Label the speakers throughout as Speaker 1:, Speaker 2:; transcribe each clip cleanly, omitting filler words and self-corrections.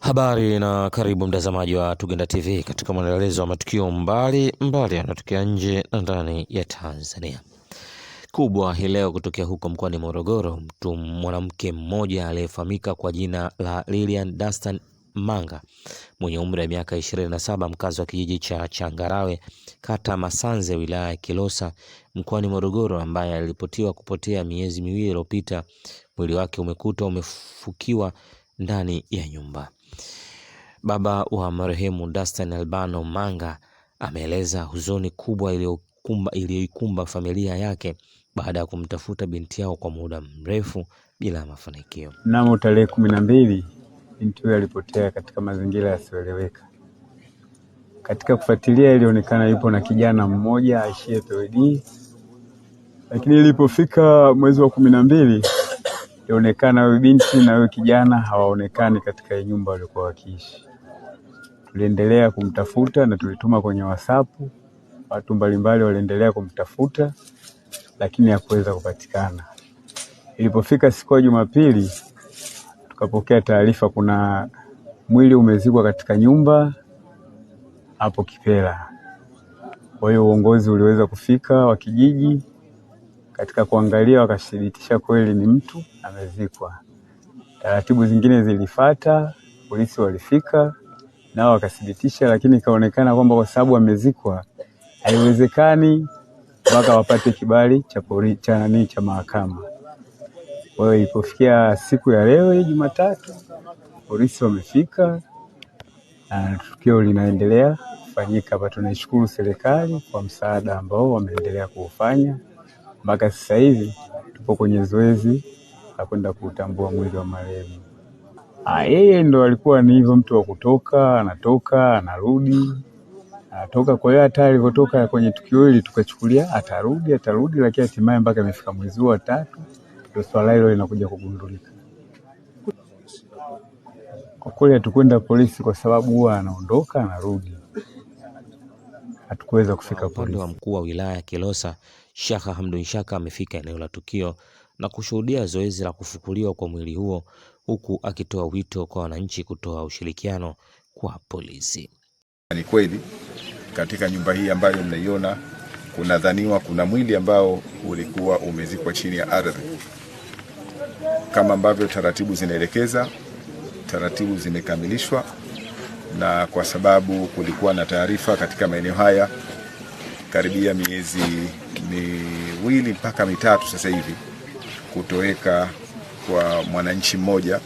Speaker 1: Habari na karibu mtazamaji wa Tugenda TV katika mwendelezo wa matukio mbali yanayotokea nje na ndani ya Tanzania. Kubwa hii leo kutokea huko mkoani Morogoro, mwanamke mmoja aliyefahamika kwa jina la Lilian Dastan Manga mwenye umri wa miaka 27, mkazi wa kijiji cha Changarawe, kata Masanze, wilaya ya Kilosa, mkoani Morogoro, ambaye aliripotiwa kupotea miezi miwili iliyopita. Mwili wake umekutwa umefukiwa ndani ya nyumba. Baba wa marehemu Dastan Albano Manga ameeleza huzuni kubwa iliyoikumba familia yake baada ya kumtafuta binti yao kwa muda mrefu bila mafanikio.
Speaker 2: Mnamo tarehe 12 binti huyo alipotea katika mazingira yasiyoeleweka. Katika kufuatilia, ilionekana yupo na kijana mmoja aishie POD, lakini ilipofika mwezi wa 12 ilionekana huyo binti na huyo kijana hawaonekani katika nyumba walikuwa wakiishi. Tuliendelea kumtafuta na tulituma kwenye WhatsApp, watu mbalimbali waliendelea kumtafuta lakini hakuweza kupatikana. Ilipofika siku ya Jumapili tukapokea taarifa kuna mwili umezikwa katika nyumba hapo Kipela. Kwa hiyo uongozi uliweza kufika wa kijiji, katika kuangalia wakathibitisha kweli ni mtu amezikwa. Taratibu zingine zilifuata, polisi walifika nao wakathibitisha, lakini ikaonekana kwamba kwa sababu amezikwa haiwezekani mpaka wapate kibali cha mahakama. Kwa hiyo ilipofikia siku ya leo Jumatatu, polisi wamefika na tukio linaendelea kufanyika hapa. Tunaishukuru serikali kwa msaada ambao wameendelea kuufanya. Mpaka sasa hivi tupo kwenye zoezi la kwenda kutambua mwili wa marehemu. Yeye ndo alikuwa ni hivyo, mtu wa kutoka, anatoka, anarudi, anatoka. Kwa hiyo hata alipotoka kwenye tukio hili tukachukulia atarudi, lakini hatimaye mpaka imefika mwezi wa 3 ndio swala hilo linakuja kugundulika. Kwa kweli hatukwenda polisi kwa sababu huwa anaondoka anarudi, hatukuweza kufika polisi.
Speaker 1: Upande wa mkuu wa wilaya ya Kilosa, Shaka Hamdun Shaka, amefika eneo la tukio na kushuhudia zoezi la kufukuliwa kwa mwili huo, huku akitoa wito kwa wananchi kutoa ushirikiano kwa polisi.
Speaker 3: Ni kweli katika nyumba hii ambayo mnaiona kunadhaniwa kuna mwili ambao ulikuwa umezikwa chini ya ardhi. Kama ambavyo taratibu zinaelekeza, taratibu zimekamilishwa, na kwa sababu kulikuwa na taarifa katika maeneo haya karibia miezi 2 mpaka 3 sasa hivi kutoweka kwa mwananchi mmoja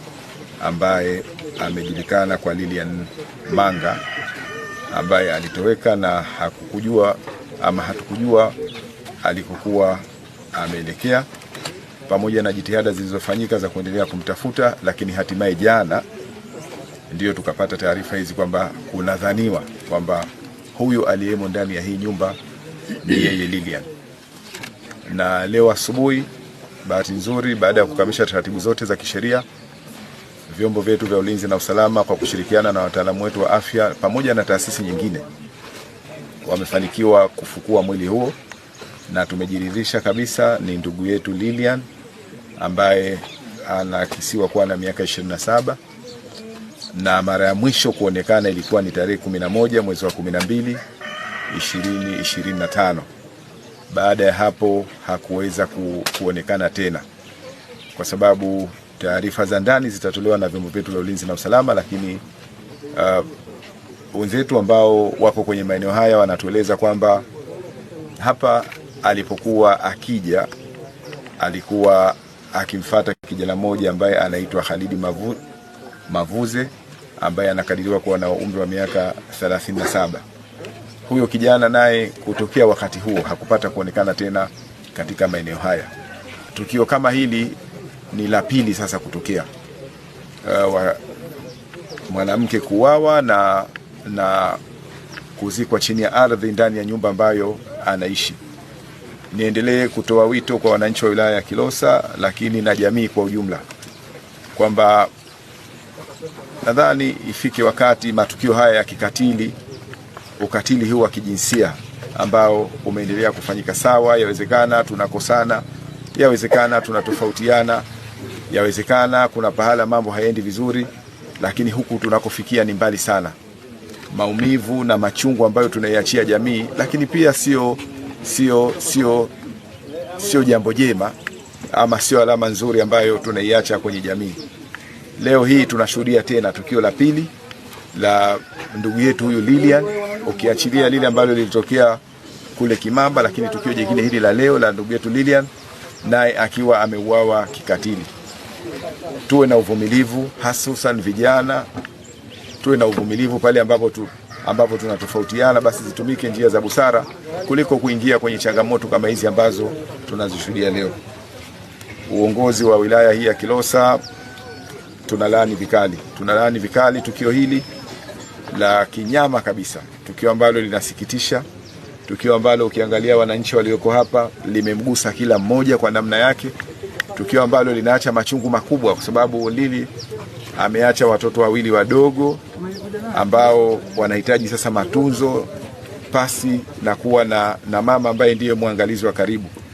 Speaker 3: ambaye amejulikana kwa Lilian Manga, ambaye alitoweka na hatukujua alikokuwa ameelekea, pamoja na jitihada zilizofanyika za kuendelea kumtafuta. Lakini hatimaye jana ndio tukapata taarifa hizi kwamba kunadhaniwa kwamba huyu aliyemo ndani ya hii nyumba ni yeye Lilian. Na leo asubuhi, bahati nzuri, baada ya kukamilisha taratibu zote za kisheria, vyombo vyetu vya ulinzi na usalama kwa kushirikiana na wataalamu wetu wa afya pamoja na taasisi nyingine wamefanikiwa kufukua mwili huo, na tumejiridhisha kabisa ni ndugu yetu Lilian ambaye anakisiwa kuwa na miaka 27, na mara ya mwisho kuonekana ilikuwa ni tarehe 11 mwezi wa 12 2025. Baada ya hapo hakuweza kuonekana tena, kwa sababu taarifa za ndani zitatolewa na vyombo vyetu vya ulinzi na usalama. Lakini wenzetu ambao wako kwenye maeneo haya wanatueleza kwamba hapa alipokuwa akija alikuwa akimfuata kijana mmoja ambaye anaitwa Khalidi Mavuze, ambaye anakadiriwa kuwa na umri wa miaka 37. Huyo kijana naye kutokea wakati huo hakupata kuonekana tena katika maeneo haya. Tukio kama hili ni la pili sasa kutokea, mwanamke kuuawa na kuzikwa chini ya ardhi ndani ya nyumba ambayo anaishi. Niendelee kutoa wito kwa wananchi wa wilaya ya Kilosa, lakini na jamii kwa ujumla, kwamba nadhani ifike wakati matukio haya ya kikatili, ukatili huu wa kijinsia ambao umeendelea kufanyika, sawa, yawezekana tunakosana, yawezekana tunatofautiana, yawezekana kuna pahala mambo haendi vizuri, lakini huku tunakofikia ni mbali sana. Maumivu na machungu ambayo tunaiachia jamii, lakini pia sio jambo jema ama sio alama nzuri ambayo tunaiacha kwenye jamii. Leo hii tunashuhudia tena tukio la pili la ndugu yetu huyu Lilian, ukiachilia lile ambalo lilitokea kule Kimamba, lakini tukio jingine hili la leo la ndugu yetu Lilian naye akiwa ameuawa kikatili. Tuwe na uvumilivu, hususan vijana, tuwe na uvumilivu pale ambapo tunatofautiana, basi zitumike njia za busara kuliko kuingia kwenye changamoto kama hizi ambazo tunazishuhudia leo. Uongozi wa wilaya hii ya Kilosa tunalaani vikali tukio hili la kinyama kabisa, tukio ambalo linasikitisha, tukio ambalo ukiangalia wananchi walioko hapa limemgusa kila mmoja kwa namna yake, tukio ambalo linaacha machungu makubwa, kwa sababu Lili ameacha watoto wawili wadogo ambao wanahitaji sasa matunzo pasi na kuwa na mama ambaye ndiye mwangalizi wa karibu.